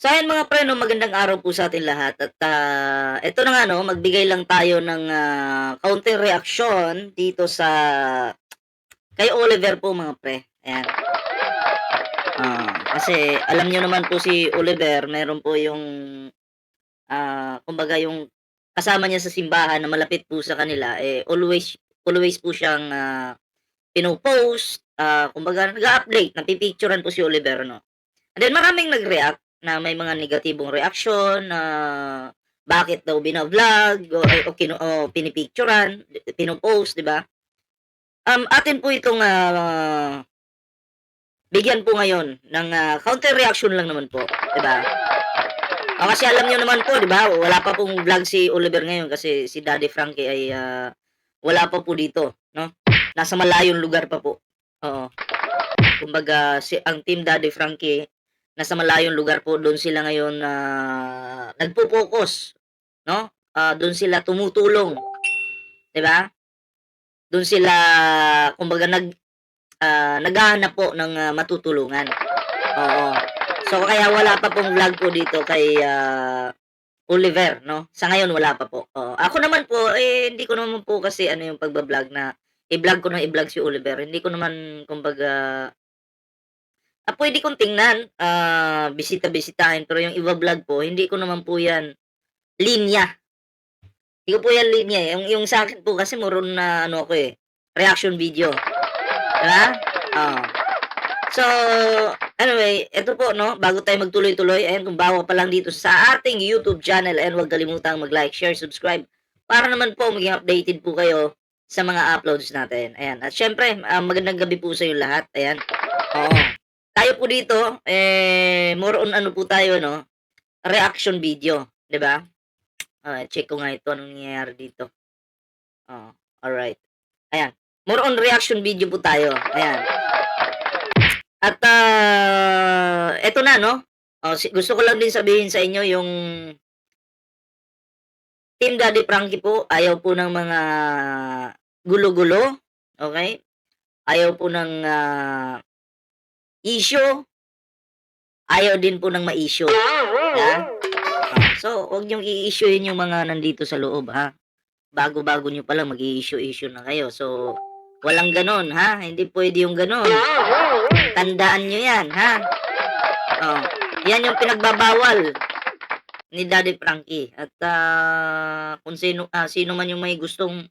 So ayan mga pre 'no, magandang araw po sa atin lahat at, eto na nga 'no, magbigay lang tayo ng, kaunting reaksyon dito sa kay Oliver po mga pre, ayan. Kasi alam niyo naman po si Oliver meron po yung, kumbaga yung kasama niya sa simbahan na malapit po sa kanila, eh, always always po siyang, pino-post, kumbaga nag-a-update, napi-picturan po si Oliver 'no. And then maraming nag-react na may mga negatibong reaksyon na bakit daw bina-vlog o pinipicturan, pino-post, 'di ba? Atin po itong, bigyan po ngayon ng, counter reaction lang naman po, 'di ba? Kasi alam niyo naman po, 'di ba, wala pa pong vlog si Oliver ngayon kasi si Daddy Frankie ay, wala pa po dito, 'no? Nasa malayong lugar pa po, oo. Kumbaga ang Team Daddy Frankie nasa malayong lugar po, do'n sila ngayon, nagfo-focus, 'no? Do'n sila tumutulong, 'di ba? Do'n sila kumbaga naghahanap po ng, matutulungan, oo. So, kaya wala pa pong vlog po dito kay, Oliver 'no, sa ngayon wala pa po, oo. Ako naman po, eh, hindi ko naman po kasi ano yung pagba-vlog na i-vlog ko ng i-vlog si Oliver, hindi ko naman kumbaga puwede kong tingnan, bisita-bisitahin pero yung iba-vlog po hindi ko naman po 'yan linya, hindi ko po 'yan linya, eh, yung sa'kin po kasi more on na ano ako, eh, reaction video, 'di ba? Oo. So, anyway, eto po 'no, bago tayo magtuloy-tuloy, ayan kung bago ka pa lang dito sa ating YouTube channel, ayan huwag kalimutang mag-like, share, subscribe para naman po maging updated po kayo sa mga uploads natin, ayan. At siyempre, magandang gabi po sa sa'yong lahat, ayan. Oo. Tayo po dito, eh, more on ano po tayo 'no, reaction video, 'di ba? Check ko nga ito, anong nangyayari dito. Oo, alright. Ayan, more on reaction video po tayo, ayan. At, eto na 'no, gusto ko lang din sabihin sa inyo yung Team Daddy Frankie po ayaw po ng mga gulo-gulo, okey? Ayaw po ng, issue, ayaw din po ng ma-issue, 'yan. So, huwag niyong i-issuehin yung mga nandito sa loob, ha? Bago-bago niyo pa lang mag-i-issue-issue na kayo. So, walang gano'n, ha? Hindi puwede yung gano'n. Tandaan niyo 'yan, ha? Oh, 'yan yung pinagbabawal ni Daddy Frankie at, kung sino man yung may gustong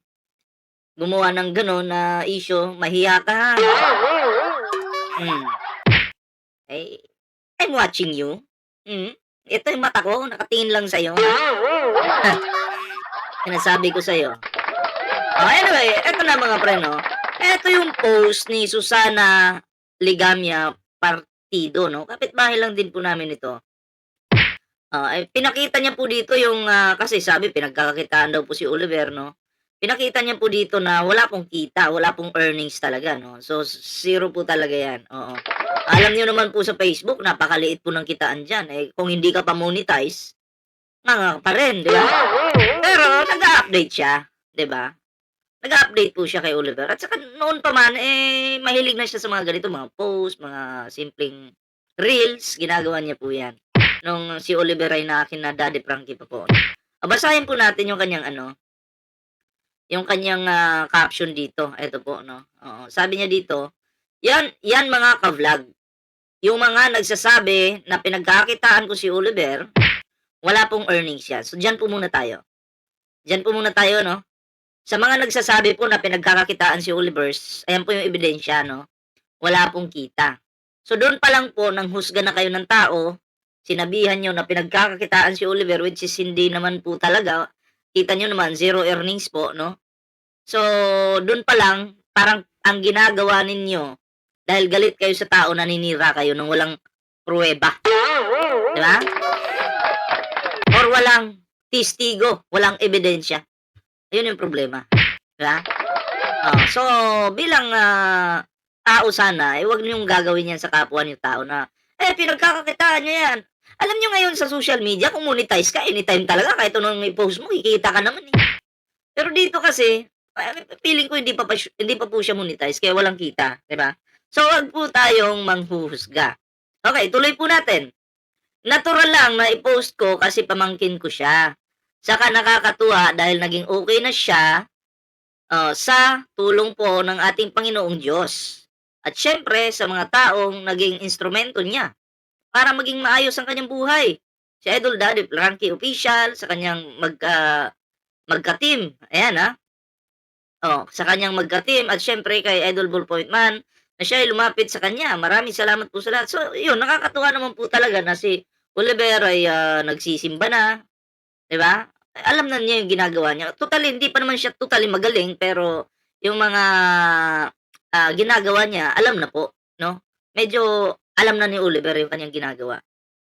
gumawa ng gano'n na issue, mahiya ka, ha? Hmm, eh, I'm watching you. Ito yung mata ko nakatingin lang sa'yo, ha? Sinasabi ko sa'yo. Anyway, eto na mga pre 'no, eto yung post ni Susana Ligamia Partido 'no, kapitbahay lang din po namin ito. Pinakita niya po dito yung, kasi sabi pinagkakakitaan daw po si Oliver 'no. Pinakita niya po dito na wala pong kita, wala pong earnings talaga 'no. So, zero po talaga 'yan, oo. Alam niyo naman po sa Facebook napakaliit po ng kitaan diyan, eh, kung hindi ka pa monetize, nganga ka pa rin, 'di ba? Pero nag-a-update siya, 'di ba? Nag-a-update po siya kay Oliver at saka noon pa man, eh, mahilig na siya sa mga ganito, mga post, mga simpleng reels, ginagawa niya po 'yan. Nung si Oliver ay na Daddy Frankie pa po. Basahin po natin yung kanyang ano, yung kanyang, caption dito, eto po 'no, oo. Sabi niya dito, "Yan yan mga ka-vlog, yung mga nagsasabi na pinagkakakitaan ko si Oliver, wala pong earnings yan." So diyan po muna tayo, diyan po muna tayo 'no. Sa mga nagsasabi po na pinagkakakitaan si Oliver, ayan po yung ebidensya 'no, wala pong kita. So dun pa lang po nanghusga na kayo ng tao, sinabihan niyo na pinagkakakitaan si Oliver which is hindi naman po talaga, kita niyo naman zero earnings po 'no. So dun pa lang parang ang ginagawa ninyo dahil galit kayo sa tao, naninira kayo ng walang pruweba, 'di ba? Or walang testigo, walang ebidensya. Yun yung problema, 'di ba? So bilang, tao sana, eh, wag niyong gagawin 'yan sa kapwa niyong tao na, "Eh, pinagkakakitaan niyo 'yan." Alam niyo ngayon sa social media kung monetize ka anytime talaga kahit anong i-post mo kikita ka naman, eh. Pero dito kasi, feeling ko hindi pa po siya monetize kaya walang kita, 'di ba? So wag po tayong manghuhusga. Okey, tuloy po natin. natural lang na i-post ko kasi pamangkin ko siya. Saka nakakatuwa dahil naging okey na siya, sa tulong po ng ating Panginoong Diyos. At siyempre sa mga taong naging instrumento niya para maging maayos ang kanyang buhay. Si Idol Daddy Frankie Official sa kanyang magka-team, ayan, sa kanyang magka-team at siyempre kay Idol Ballpoint Man na siya ay lumapit sa kanya. Maraming salamat po sa lahat. So, yun nakakatuwa naman po talaga na si Oliver ay, nagsisimba na, 'di ba? Alam na niya yung ginagawa niya. Totally hindi pa naman siya totally magaling pero yung mga, ginagawa niya alam na po, 'no? Medyo alam na ni Oliver yung kanyang ginagawa.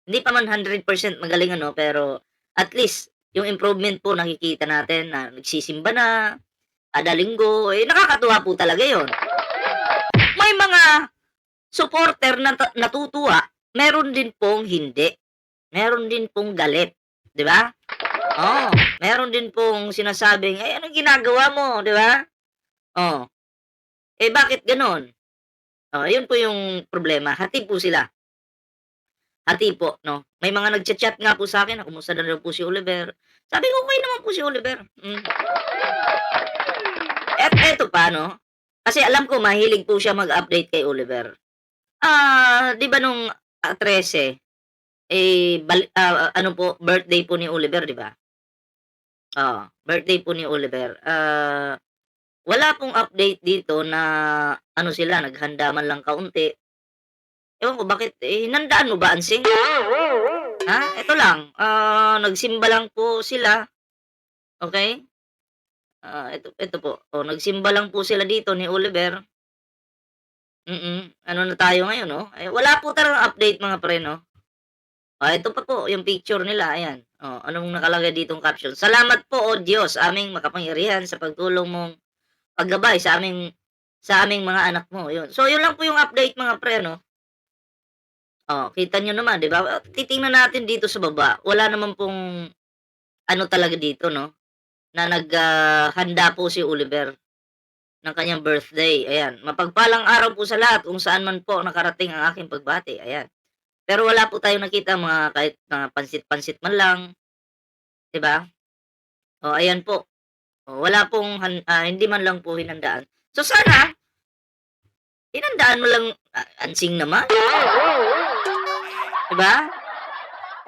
Hindi pa man 100% magaling ano, pero at least yung improvement po nakikita natin na nagsisimba na, kada linggo, eh, nakakatuwa po talaga yun. May mga supporter na natutuwa, meron din pong hindi. Meron din pong galit, 'di ba? Oo, meron din pong sinasabing, "Eh, anong ginagawa mo?" 'Di ba? Oh, eh, bakit gano'n? Oh, yun po yung problema, hati po sila, hati po 'no. May mga nagcha-chat nga po sa'kin na kumusta na daw po si Oliver. Sabi ko, "Okey naman po si Oliver." At eto pa 'no, kasi alam ko mahilig po siya mag-update kay Oliver. 'Di ba nung, 13, eh, ano po birthday po ni Oliver 'di ba? Oo, birthday po ni Oliver. Wala pong update dito na ano sila naghanda man lang kaunti. Ewan ko bakit, eh, hinandaan mo ba Ansing? Ha? Eto lang, nagsimba lang po sila, okey? Eto po, nagsimba lang po sila dito ni Oliver. Ano na tayo ngayon 'no, eh, wala po talagang update mga pre 'no. Ito pa po yung picture nila ayan, anong nakalagay ditong caption, "Salamat po, O Diyos, aming makapangyarihan sa pagtulong mong paggabay sa aming mga anak mo." Yun. So yun lang po yung update mga pre 'no. Kita niyo naman 'di ba, titingnan natin dito sa baba, wala naman pong ano talaga dito 'no, na handa po si Oliver ng kanyang birthday, ayan. "Mapagpalang araw po sa lahat kung saan man po nakarating ang aking pagbati." Ayan. Pero wala po tayong nakita mga kahit mga pansit-pansit man lang, 'di ba? Ayan po, wala pong hindi man lang po hinandaan. So sana, hinandaan mo lang, Ansing naman, 'di ba?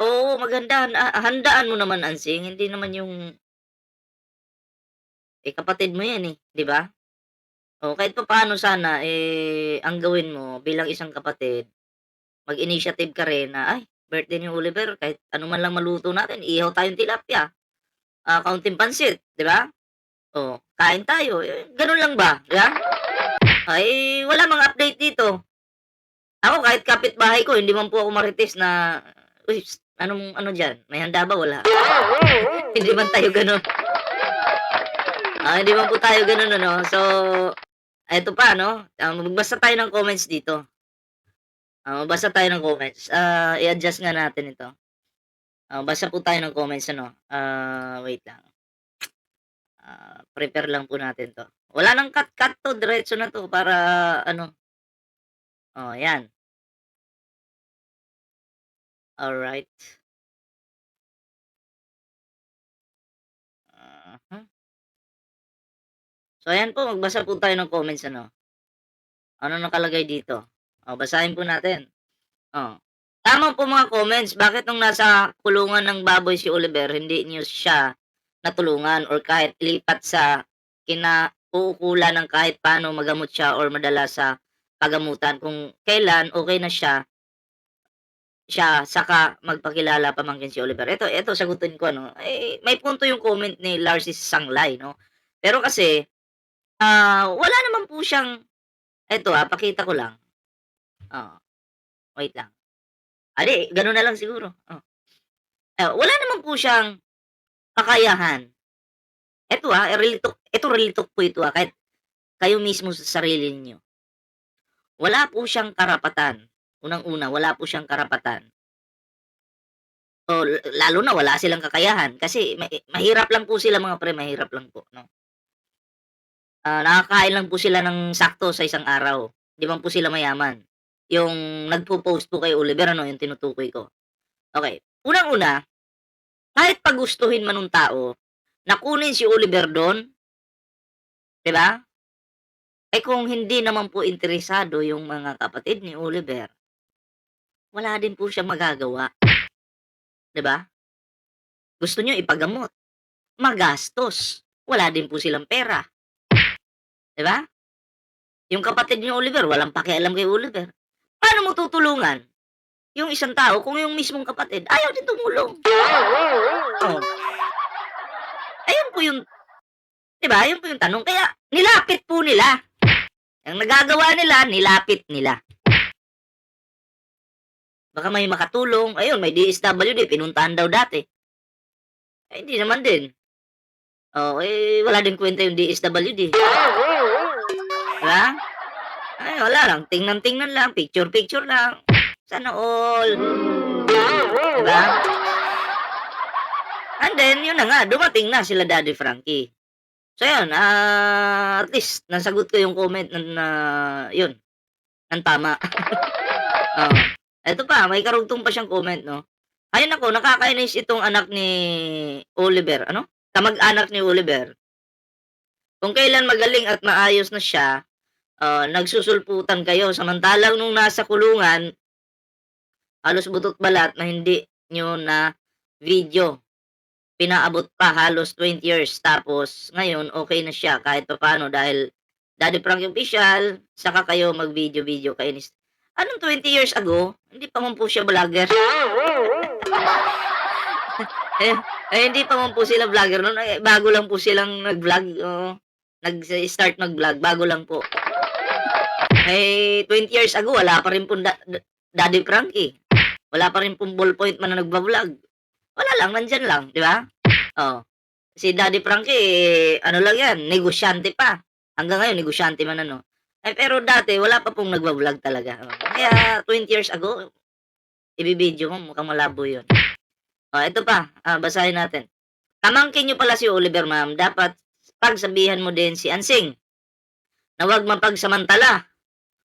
Oo, handaan mo naman Ansing, hindi naman yung, kapatid mo 'yan, 'di ba? Kahit papaano sana, ang gawin mo bilang isang kapatid, mag-initiative ka rin na, "Ay, birthday ni Oliver kahit ano man lang maluto natin, ihaw tayong tilapia, kaunting pansit." 'Di ba? Kain tayo, gano'n lang ba, 'di ba? Wala mang update dito. Ako kahit kapitbahay ko hindi man po ako marites na, "Uy, anong ano diyan, may handa ba?" Wala. Hindi man tayo gano'n. Hindi man po tayo gano'n ano. So, eto pa 'no, magbasa tayo ng comments dito. Magbasa tayo ng comments. I-adjust nga natin ito. Basa po tayo ng comments ano, wait lang. Prepare lang po natin 'to. Wala ng cut-cut 'to, diretso na 'to para ano, 'yan. Alright. Mhm. So ayan po, magbasa po tayo ng comments ano. Ano nakalagay dito? Basahin po natin. Oh. Tama po mga comments, bakit nung nasa kulungan ng baboy si Oliver hindi niyo siya natulungan or kahit lipat sa kinauukulan ng kahit paano magamot siya or madala sa pagamutan kung kailan okey na siya saka magpakilala pamangkin si Oliver. Eto sagutin ko ano, may punto yung comment ni Larsis Sanglay 'no. Pero kasi, wala naman po siyang eto, pakita ko lang. Oo, wait lang. 'Di gano'n na lang siguro, wala naman po siyang kakayahan. Real talk po ito, kahit kayo mismo sa sarili ninyo. Wala po siyang karapatan, unang-una wala po siyang karapatan o lalo na wala silang kakayahan kasi mahirap lang po sila mga pre, mahirap lang po 'no. Nakakain lang po sila ng sakto sa isang araw, 'di man po sila mayaman. Yung nagpo-post po kay Oliver ano, yung tinutukoy ko. Okay, unang-una, kahit pagustuhin man nung tao na kunin si Oliver dun, 'di ba? Eh, kung hindi naman po interesado yung mga kapatid ni Oliver, wala din po siyang magagawa, 'di ba? Gusto niyo ipagamot, magastos, wala din po silang pera, 'di ba? Yung kapatid ni Oliver walang pakialam kay Oliver. Paano mo tutulungan yung isang tao kung yung mismong kapatid ayaw din tumulong? Oh, ayun po yung 'di ba, yun po yung tanong kaya nilapit po nila. Ang nagagawa nila, nilapit nila. Baka may makatulong, ayun may DSWD pinuntahan daw dati. Eh, hindi naman din. Oh, eh, wala din kwenta yung DSWD, 'di ba? Ay, wala lang, tingnan-tingnan lang, picture-picture lang. Sana all, 'di ba? And then, yun na nga, dumating na sila Daddy Frankie. So yun, at least nasagot ko yung comment na yun, ng tama. Oo. Eto pa, may karugtong pa siyang comment 'no. Ay naku, nakakainis itong anak ni Oliver, ano, kamag-anak ni Oliver. Kung kailan magaling at maayos na siya, nagsusulputan kayo samantalang nung nasa kulungan, halos butot balat na hindi niyo na video. Pinaabot pa halos 20 years tapos ngayon okey na siya kahit papaano dahil Daddy Frankie Official, saka kayo mag-video-video, kainis. Anong 20 years ago? Hindi pa man po siya vlogger. Eh, hindi pa man po sila vlogger nun, eh, bago lang po silang nag-vlog, oo. Nag-start mag-vlog, bago lang po. Eh, 20 years ago wala pa rin pong Daddy Frankie. Wala pa rin pong ballpoint man na nagba-vlog. Wala lang, nandiyan lang, 'di ba? Oh, si Daddy Frankie, eh, ano lang 'yan, negosyante pa. Hanggang ngayon negosyante man ano. Eh, pero dati wala pa pong nagba-vlog talaga, oh. Kaya 20 years ago, ibi-video mo mukhang malabo 'yun. Oh, eto pa, basahin natin. Pamangkin niyo pala si Oliver, ma'am. Dapat pagsabihan mo din si Ansing na huwag mapagsamantala.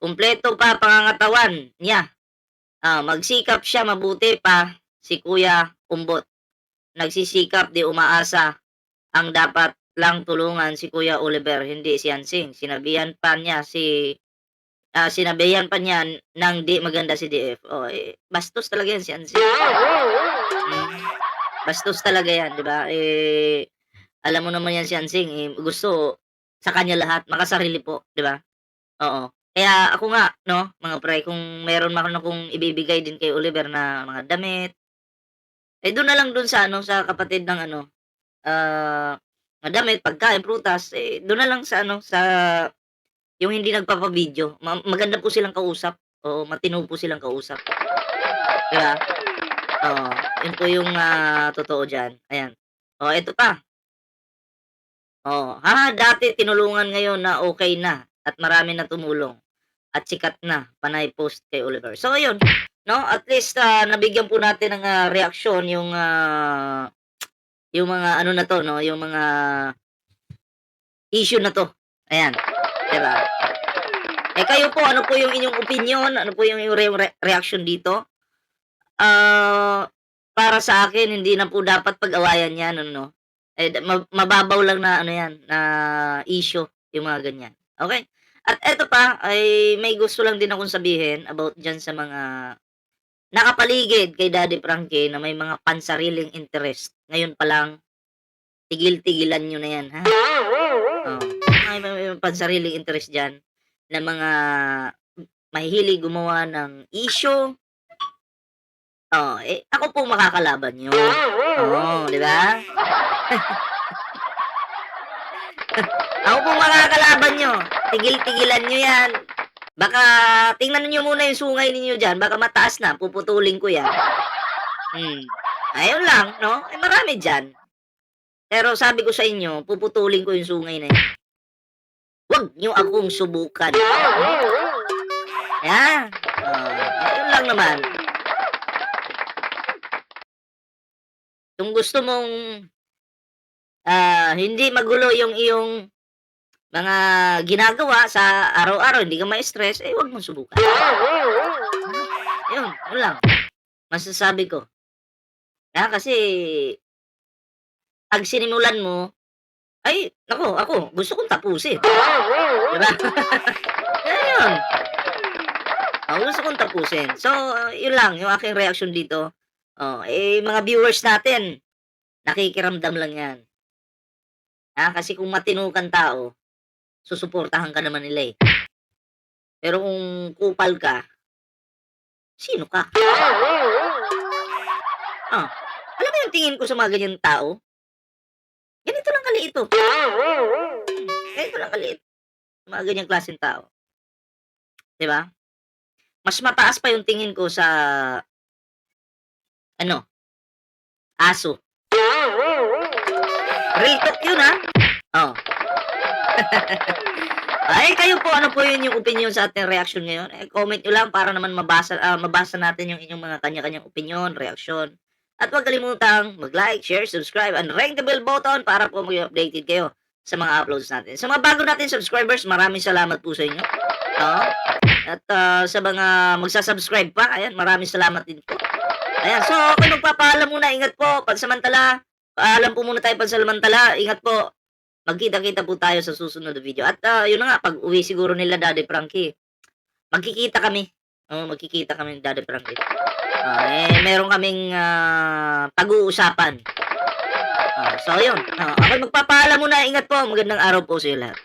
Kumpleto pa pangangatawan niya. Magsikap siya mabuti pa si Kuya Umbot. Nagsisikap di umaasa. Ang dapat lang tulungan si Kuya Oliver, hindi si Ansing. Sinabihan pa niya ng di maganda si DF. Oh, eh, bastos talaga yan si Ansing. Mm, bastos talaga yan, 'di ba? Eh, alam mo naman yan si Ansing, eh, gusto sa kanya lahat, makasarili po, 'di ba? Oo. Kaya ako nga 'no, mga pre, kung meron man akong ibibigay din kay Oliver na mga damit, eh, dun na lang dun sa ano, sa kapatid ng ano, mga damit, pagkain, prutas, eh, dun na lang sa ano, sa yung hindi nagpapa-video. Maganda po silang kausap, oo, matino po silang kausap, 'di ba? Oo, yun po yung, totoo diyan, ayan. Oh, eto pa, dati tinulungan ngayon na okey na at marami na tumulong at sikat na, panay post kay Oliver. So ayun, 'no, at least, nabigyan po natin ng, reaksyon yung mga ano na 'to 'no, yung mga issue na 'to, ayan, 'di ba? Eh, kayo po, ano po yung inyong opinyon, ano po yung reaksyon dito? Para sa akin hindi na po dapat pag-awayan 'yan ano, eh, mababaw lang na ano 'yan, na issue yung mga ganyan, okey? At eto pa ay may gusto lang din akong sabihin about diyan sa mga nakapaligid kay Daddy Frankie na may mga pansariling interest. Ngayon pa lang, tigil-tigilan niyo na 'yan, ha? Oo, may pansariling interest diyan na mga mahihilig gumawa ng issue. Eh, ako po makakalaban niyo. Oo, 'di ba? Ako po makakalaban niyo. Tigil-tigilan niyo 'yan. Baka tingnan niyo muna yung sungay ninyo diyan, baka mataas na, puputulin ko 'yan. Hmm, ayun lang 'no, eh, marami diyan. Pero sabi ko sa inyo, puputulin ko yung sungay na 'yan. Huwag niyo akong subukan. Yan, ayun lang naman. Kung gusto mong, hindi magulo yung iyong mga ginagawa sa araw-araw, hindi ka ma-stress, eh, 'wag mong subukan. Yun lang, masasabi ko. Kasi 'pag sinimulan mo, ay naku, ako gusto kong tapusin, 'di ba? Kaya yun, gusto kong tapusin. So, yun lang yung aking reaksyon dito. Mga viewers natin, nakikiramdam lang 'yan. Kasi kung matino kang tao, susuportahan ka naman nila, eh. Pero kung kupal ka, sino ka? Ah, alam mo yung tingin ko sa mga ganyang tao, ganito lang kaliit, oh. Ganito lang kaliit, mga ganyang klaseng tao, 'di ba? Mas mataas pa yung tingin ko sa ano, aso. Real talk yun, Oh. Kayo po, ano po yun yung opinyon sa ating reaksyon ngayon? Comment niyo lang para naman mabasa natin yung inyong mga kanya-kanyang opinyon, reaksyon. At huwag kalimutang mag-like, share, subscribe, and ring the bell button para po maging updated kayo sa mga uploads natin. Sa mga bago natin subscribers, maraming salamat po sa inyo. Oo. At sa mga magsa-subscribe pa, ayan, maraming salamat din po. Ayan, so ako'y magpapaalam muna. Ingat po, pansamantala. Paalam po muna tayo pansamantala. Ingat po. Magkita-kita po tayo sa susunod na video. At yun na nga, pag-uwi siguro nila Daddy Frankie, magkikita kami. Oo, magkikita kami ni Daddy Frankie. Meron kaming pag-uusapan. So ayun, ako'y magpapaalam muna. Ingat po. Magandang araw po sa iyo lahat.